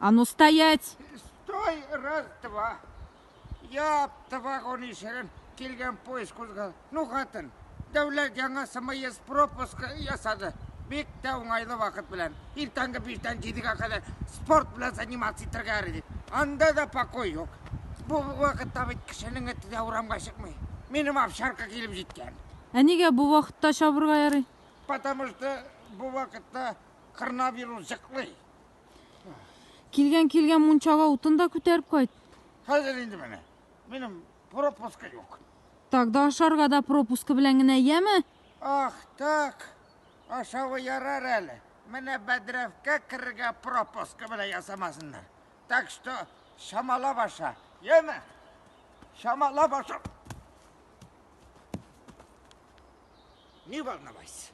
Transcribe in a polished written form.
А ну стоять! Стой, раз, два. Япты вагон ишерен келген поезд қозғалды. Ну қатын, дәулет жаңа СМС пропуск ясады. Бек те оңайлы вақыт білән. Иртаңғы 5-тен 7-ге қадар спорт білән занимация итәргә. Анда да покой жоқ. Бұл вақытта бит кішінің әтті де урамға шықмай. Менің апшарқа келіп жеткен. Ә неге бұл вақытта шабырға ярый? Потому что бұл вақытта коронавирус жықлай. Келген мұншаға утында көтеріп қойды. Қазір енді мені. Менің пропуска жоқ. Так, да ашарға да пропуск білән генә яме? Ах, так. Ашауы ярар әлі. Мене Бәдіревке кірге пропуска біле ясамасындар. Так что шамала баша. Еме? Шамала баша. Не волновайся.